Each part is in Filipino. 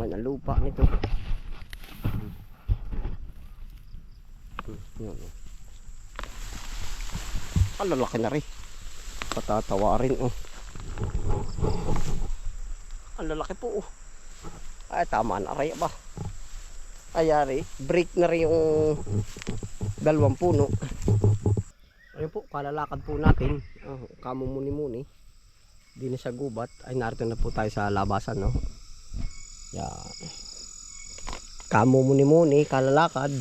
naman ang lupa nito. Yun. Ang lalaki na rin. Patatawa rin oh. Ang lalaki po oh. Ay tama na rin ba. Ayari, break na rin yung dalawang puno. Ayun po, kalalakad po natin. Kamo muni-muni. Di na sa gubat. Ay narito na po tayo sa labasan no. Yan. Kamo muni-muni, kalalakad.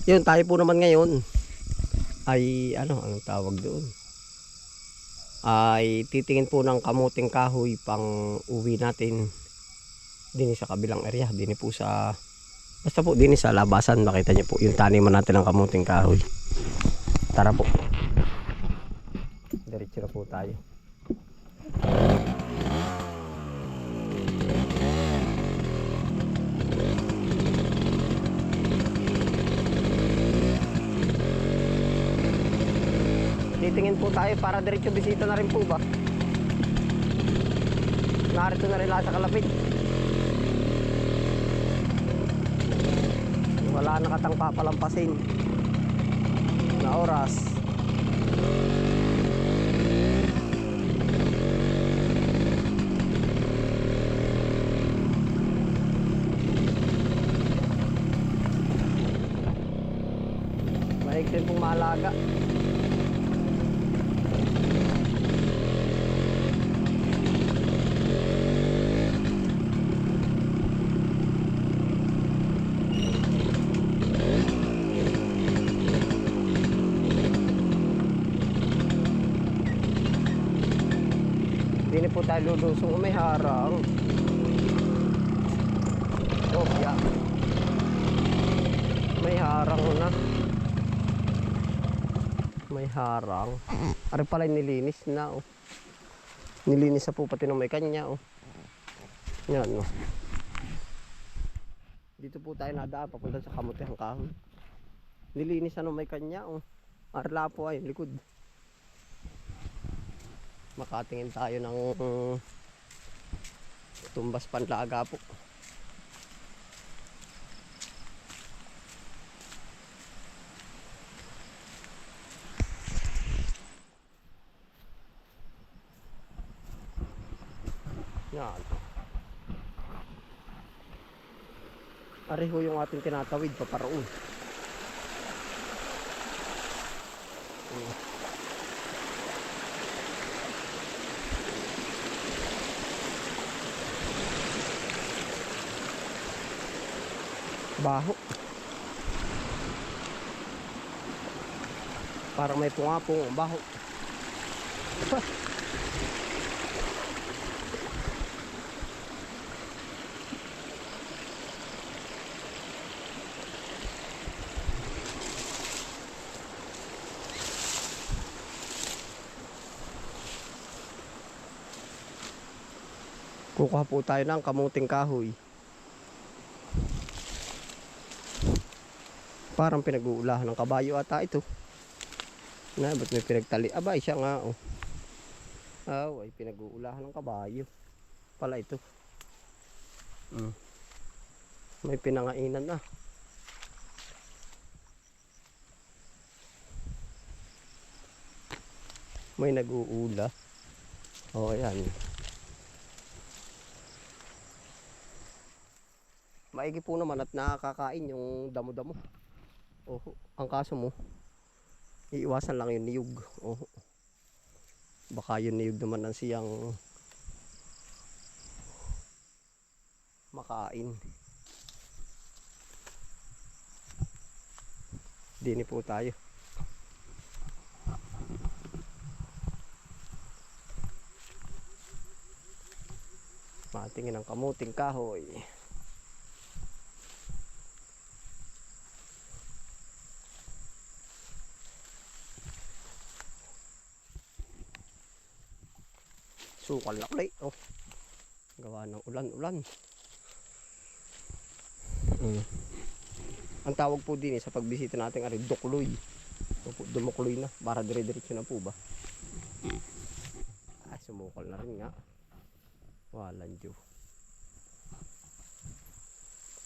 Yun, tayo po naman ngayon ay anong tawag doon? Ay titingin po ng kamuting kahoy pang uwi natin din sa kabilang area, din po sa basta po din sa labasan. Makita niyo po yung taniman natin ng kamuting kahoy. Tara po. Diretso na po tayo. Titingin po tayo para diretso bisita na rin po ba? Narito na rin lang sa kalapit. Wala nakatang papalampasin na oras. Maigtin pong maalaga. Hindi po tayo lulusong, may harang. Oh, yeah. May harang na. May harang. Ari pala nilinis na oh. Nilinis na po pati ng may kanya oh. Yan oh. Dito po tayo nadaan papunta sa kamutihang kahoy. Nilinis na ng may kanya oh. Arla po ay likod. Makatingin tayo ng tumbas panlaga po. Yan. Ariho yung ating tinatawid paparoon. Baho. Parang may pungapong baho. Kukuha po tayo ng kamuting kahoy. Parang pinag-uulahan ng kabayo ata ito. Na, ba't may pinagtali? Abay, siya nga oh. Ay pinag-uulahan ng kabayo. Pala ito. May pinangainan na. May nag-uula. Oh, ayan. Maigi po naman at nakakain yung damo-damo. Oh, ang kaso mo, iiwasan lang yung niyog. Oh. Baka yung niyog naman ang siyang makain. Dini po tayo. Matingin ang kamuting kahoy. Sukal na ulit oh. Gawa ng ulan-ulan. Ang tawag po din sa pagbisita natin ay dukloy. Dumukloy na para dire-diretso na po ba. Sumukal na rin nga. Walang Diyo.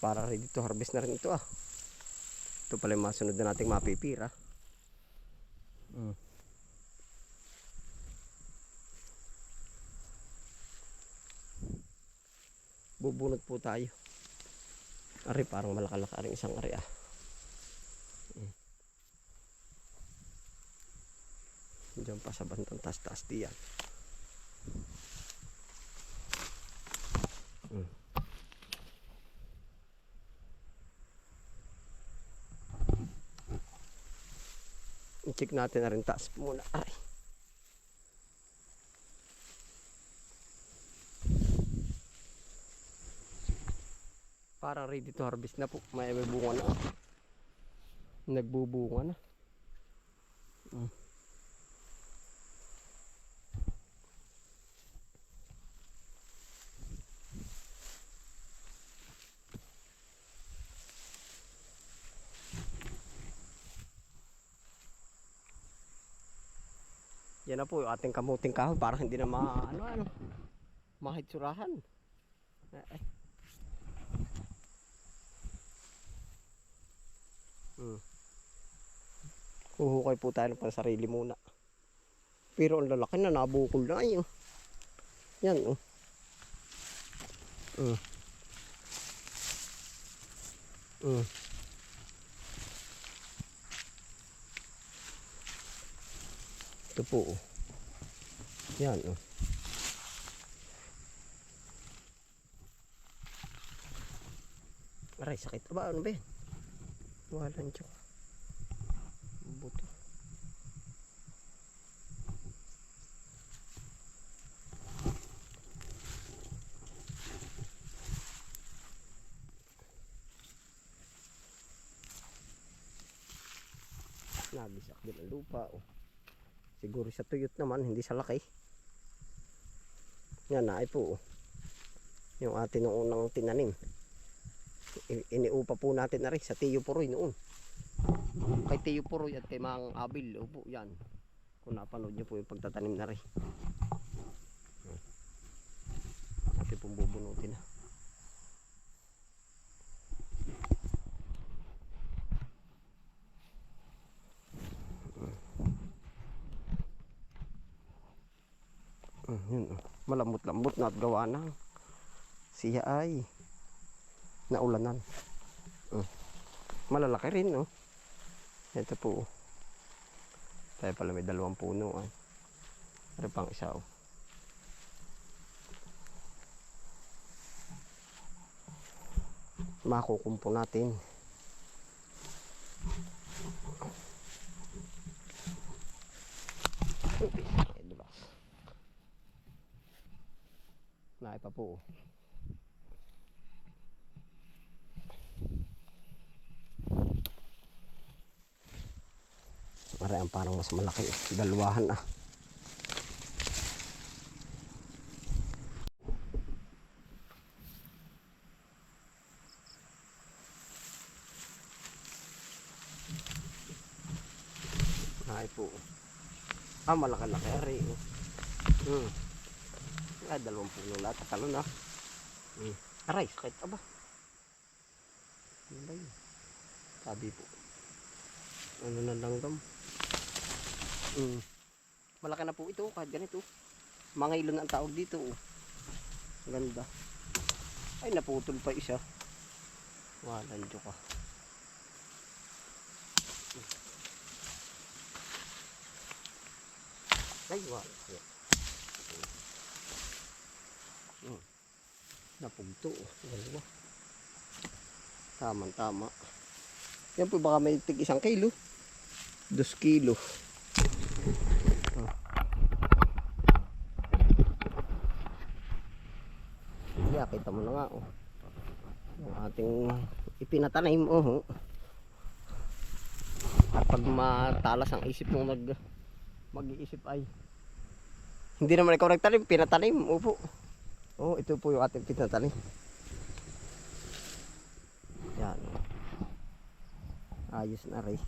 para ready to harvest na rin ito ah. Ito pala yung masunod na nating mapipira. Bubunot po tayo. Ari, parang malakalaka rin isang ari ah. Diyan pa sa bantang taas-taas diyan. I-check natin na rin taas muna. Ay. Para ready to harvest na po. May bunga na. Nagbubunga na. Yan na po yung ating kamuting kahoy para hindi na mahitsurahan. Ay. Huhukay po tayo ng pansarili muna. Pero ang lalaki na, nabukol na yun. Yan oh. Ito po oh. Yan oh. Aray, sakit ba? Ano ba yan? Walang tiyo. Buto. Nabisak din ang lupa oh. Siguro sa tuyot naman, hindi sa laki. Yan na ay po oh. Yung atin nung unang tinanim. Iniupa po natin na rin sa Tiyo Puroy noon. Kay Tiyo Puroy at kay Mang Abil. Opo, yan. Kung napanood nyo po yung pagtatanim na rin. Natin pong bubunutin na. Yun, malambot-lambot na at gawa ng siya ay naulanan. Malalaki rin no. Ito po. Tayo pala may 2 puno ay. Ano pang isa oh. Makukumpo natin. Naay pa po. Marang parang mas malaki. Dalawahan ah. Naay po. Malaki-laki ari. Ay, 2 puno lahat. Talon ah. Aray, sakit aba. Sabi po. Ano na lang dam. Malaki na po ito kahit ganito. Mga ilon ang tawag dito oh. Ganda. Ay, naputol pa isa. Walang dyo ka. Ay, wala. Napugto oh. Dalawa. Tama-tama. Yan po baka may tig 1 kilo. 2 kilo. Yeah, kita mo na nga oh. Yung ating ipinatanim oh. At pag matalas ang isip mong mag-iisip ay hindi naman ikaw nagtanim, pinatanim. Opo. Oh, ito po yung ating pinatanim. Yan. Ayos na rin.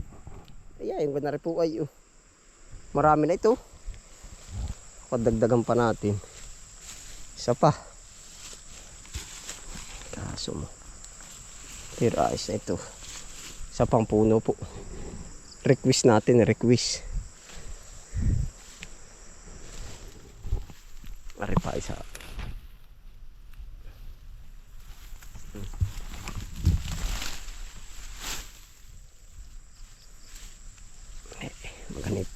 Ayan, yung ganda rin po ay oh. Marami na ito. Padagdagan pa natin. Isa pa. Kaso mo. Pero ayos na ito. Sa pampuno po. Request natin, request. Ari pa isa. Maganit.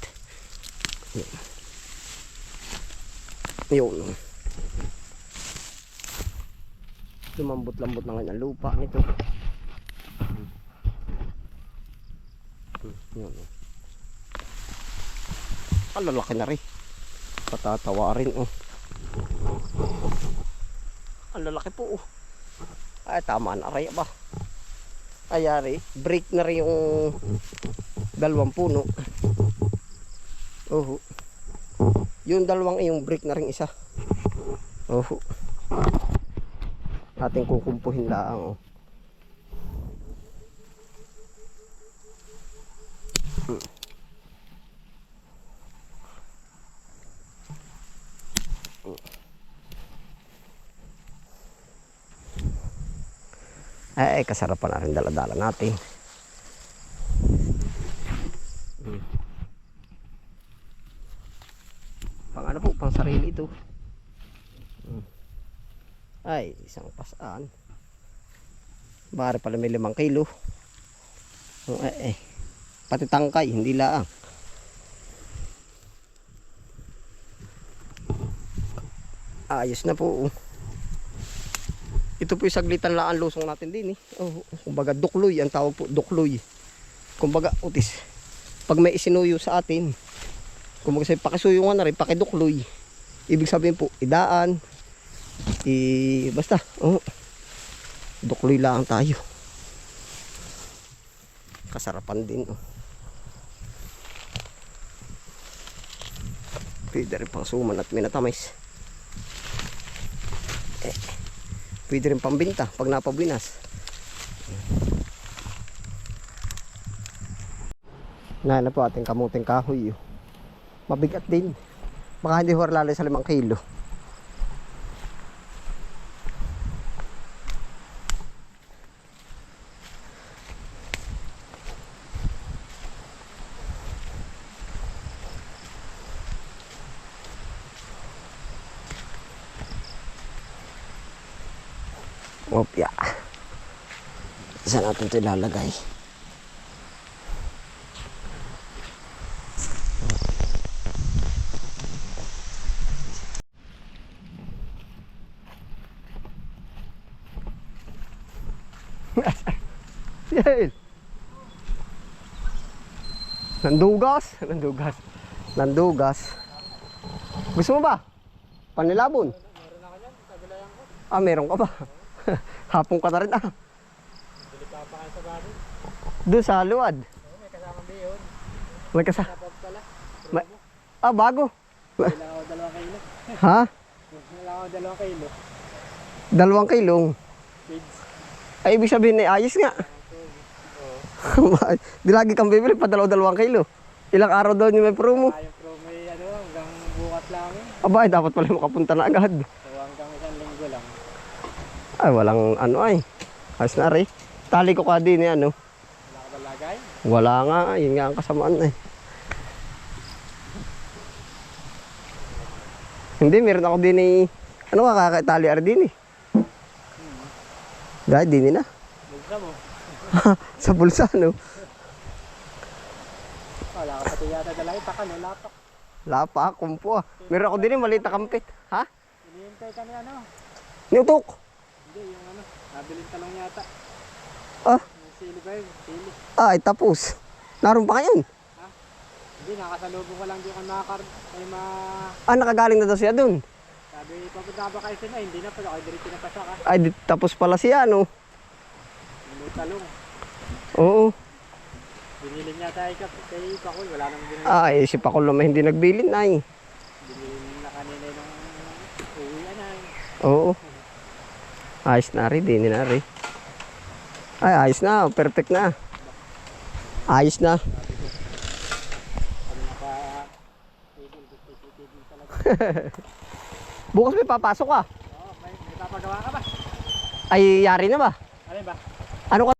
Yun. Lumambot-lambot na nga ang lupa nito. Yun. Ang lalaki na rin. Patatawa rin oh. Ang lalaki po oh. Ay tama na rin ba. Ayari, break na rin yung dalawang puno. Oh. Yung dalawang yung break na rin isa. Oh. Ating kukumpuhin lang oh. Ay, kasarapan na rin dala-dala natin. Pang ano po, pang sarili ito. Ay, isang pasaan. Bari pala may 5 kilo. Pati tangkay, hindi laang. Ayos na po. Ito po yung saglitan lang ang lusong natin din eh. Oh, kumbaga dukloy, ang tawag po dukloy. Kumbaga utis. Pag may isinuyo sa atin, kumbaga sa pakisuyungan na rin, pakidukloy. Ibig sabihin po, idaan. Basta, dukloy lang tayo. Kasarapan din oh. Pwede rin pang suman at minatamis. Pwede rin pambinta pag napabinas. Na po ating kamuting kahoy. Mabigat din. Baka hindi ho lalay sa 5 kilo. Opya. Saan natin ito ilalagay? Yan. Nandugas. Gusto mo ba? Panilabon? Meron ka ba? Hapon ka na rin Bili pa kayo sa bago. Doon sa luwad. May kasamang biyon. May kasama. Tapos pala. Bago. Kailangan ako 2 kilo. Ha? Kailangan ako 2 kilo. 2 kilong. Kids. Ay, ibig sabihin ay ayos nga. Di lagi kang bibili pa 2 kilo. Ilang araw daw niyo may promo. Yung promo ay hanggang bukas lang eh. Aba, dapat pala makapunta na agad. So hanggang 1 linggo lang. Ay, walang ay. Ayos na rin. Tali ko ka din Wala ka ba lagay? Wala nga, yun nga ang kasamaan Hindi, meron ako din kakatali ar din Dahil din na. Bulsa mo? Sa bulsa, no? Wala ka pati yata dala ita ka, no? Lapak. Lapak, kumpo Meron ako din malita kampit. Ha? Hinihintay ka ni Niutok. Hindi, yung nabiling talong yata. Yung sili ba yun? Sili. Ay, tapos. Naroon pa ngayon. Hindi, nakasalubong ko lang di ako Nakagaling na daw siya dun. Sabi, papunta ba kayo sila? Hindi na pala, ako diretso na pasok ha. Ay, tapos pala siya, no? May talong. Oo. Binili niya tayo kay Pakul, wala nang binili. Ay, si Pakul naman hindi nagbilin, ay. Binili na kanina nung uwian ay. Oo. Ayos na rin, din na rin. Ay, ayos na, perfect na. Ayos na. Ano na pa, tigil talaga. Bukas may papasok ka. Oo, may papagawa ka ba? Ay, yari na ba? Ano ba? Ano ka?